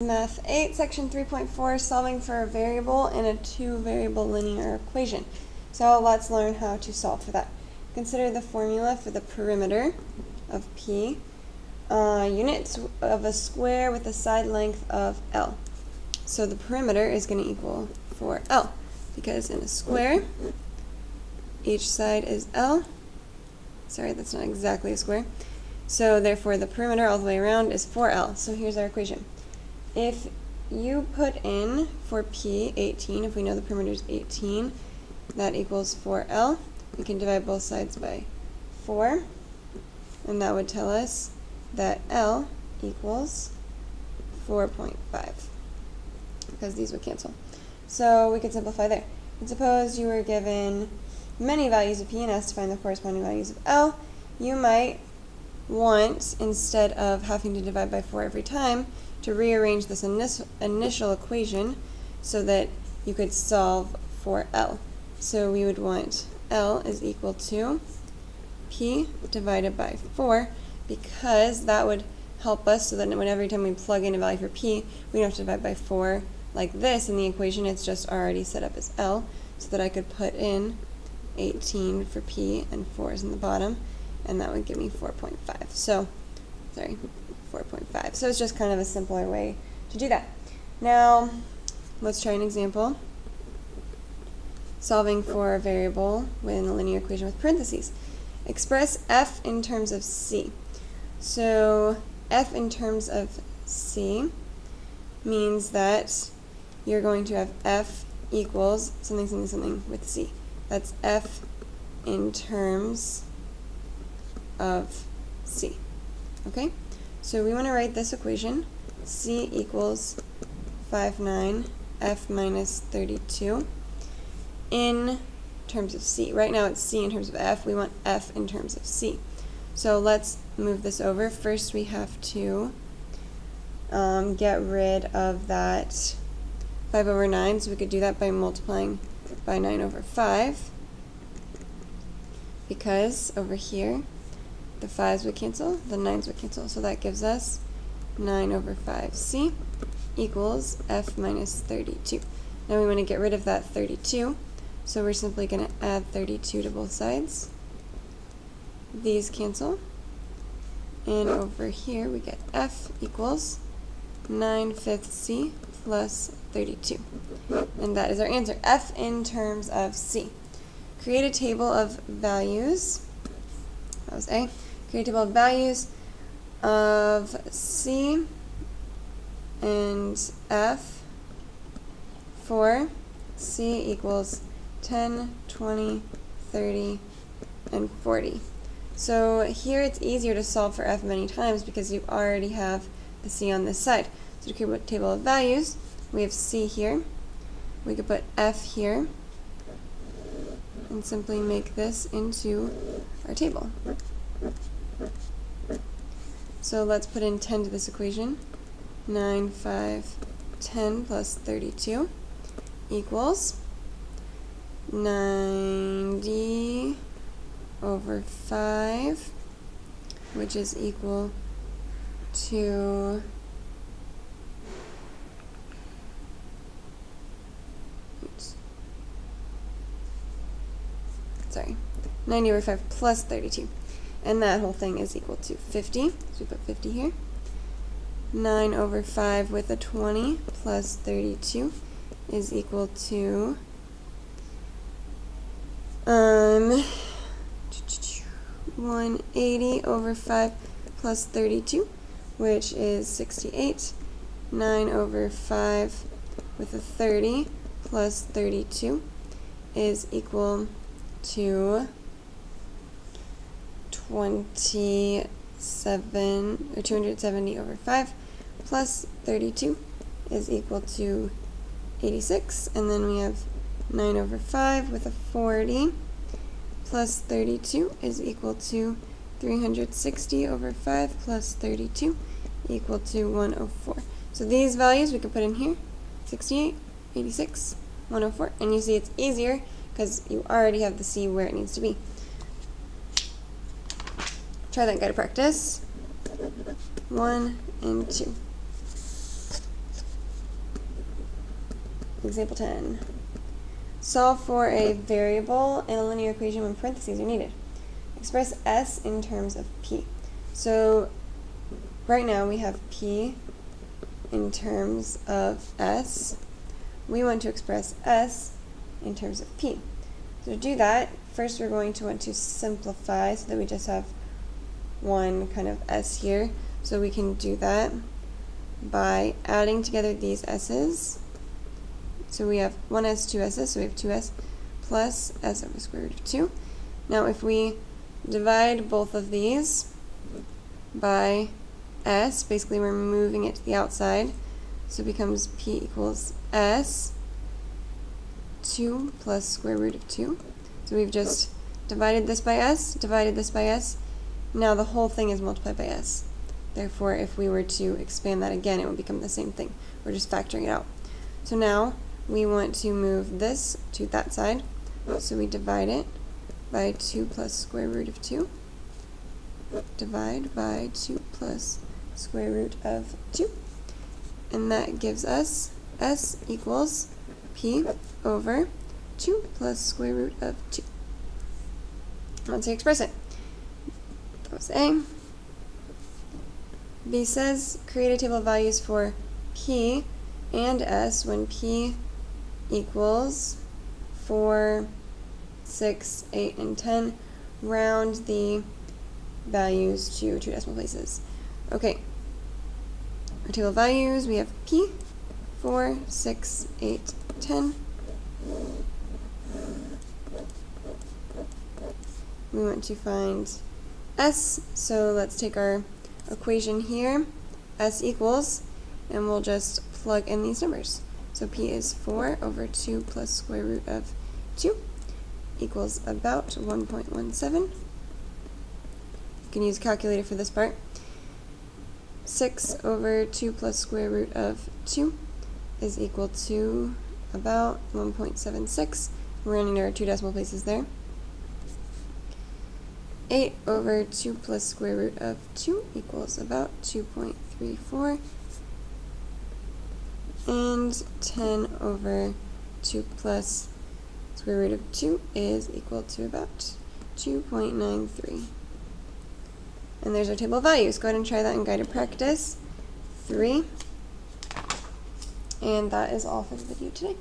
Math 8, section 3.4, solving for a variable in a two-variable linear equation. So let's learn how to solve for that. Consider the formula for the perimeter of P, units of a square with a side length of L. So the perimeter is going to equal 4L, because in a square, each side is L. Sorry, that's not exactly a square. So therefore the perimeter all the way around is 4L. So here's our equation. If you put in for P 18, if we know the perimeter is 18, that equals 4L. We can divide both sides by 4, and that would tell us that L equals 4.5, because these would cancel. So we could simplify there. And suppose you were given many values of P and S to find the corresponding values of L. You might want, instead of having to divide by 4 every time, to rearrange this initial equation so that you could solve for L. So we would want L is equal to P divided by 4, because that would help us so that every time we plug in a value for P, we don't have to divide by 4 like this in the equation. It's just already set up as L, so that I could put in 18 for P and 4 is in the bottom, and that would give me 4.5. So, sorry, 4.5. So it's just kind of a simpler way to do that. Now, let's try an example. Solving for a variable within a linear equation with parentheses. Express f in terms of c. So f in terms of c means that you're going to have f equals something, something, something with c. That's f in terms of c. Okay? So we want to write this equation, c equals 59 f minus 32 in terms of c. Right now it's c in terms of f. We want f in terms of c. So let's move this over. First we have to get rid of that 5 over 9. So we could do that by multiplying by 9 over 5, because over here the 5's would cancel, the 9's would cancel. So that gives us 9 over 5c equals f minus 32. Now we want to get rid of that 32, so we're simply going to add 32 to both sides. These cancel, and over here we get f equals 9/5 c plus 32. And that is our answer, f in terms of c. Create a table of values. That was A. Create a table of values of C and F for C equals 10, 20, 30, and 40. So here it's easier to solve for F many times because you already have the C on this side. So to create a table of values, we have C here. We could put F here and simply make this into our table. So let's put in 10 to this equation. 9, 5, 10 plus 32 equals 90 over 5, which is equal to 90 over 5 plus 32. And that whole thing is equal to 50. So we put 50 here. 9 over 5 with a 20 plus 32 is equal to 180 over 5 plus 32, which is 68. 9 over 5 with a 30 plus 32 is equal to 270 over 5 plus 32 is equal to 86. And then we have 9 over 5 with a 40 plus 32 is equal to 360 over 5 plus 32 equal to 104. So these values we can put in here, 68, 86, 104. And you see it's easier because you already have the C where it needs to be. Try that guided practice 1 and 2. Example 10. Solve for a variable in a linear equation when parentheses are needed. Express s in terms of p. So right now we have p in terms of s. We want to express s in terms of p. So to do that, first we're going to want to simplify so that we just have one kind of s here. So we can do that by adding together these s's. So we have one s, two s's, so we have 2s plus s over square root of 2. Now if we divide both of these by s, basically we're moving it to the outside, so it becomes p equals s 2 plus square root of 2. So we've just divided this by s, divided this by s. Now the whole thing is multiplied by s. Therefore, if we were to expand that again, it would become the same thing. We're just factoring it out. So now we want to move this to that side. So we divide it by 2 plus square root of 2. Divide by 2 plus square root of 2. And that gives us s equals p over 2 plus square root of 2. Let's express it. That was A. B says create a table of values for p and s when p equals 4, 6, 8, and 10. Round the values to 2 decimal places. Okay. Our table of values, we have p, 4, 6, 8, 10. We want to find s, so let's take our equation here, s equals, and we'll just plug in these numbers. So p is 4 over 2 plus square root of 2 equals about 1.17. You can use a calculator for this part. 6 over 2 plus square root of 2 is equal to about 1.76. We're rounding to our 2 decimal places there. 8 over 2 plus square root of 2 equals about 2.34. And 10 over 2 plus square root of 2 is equal to about 2.93. And there's our table of values. Go ahead and try that in guided practice 3. And that is all for the video today.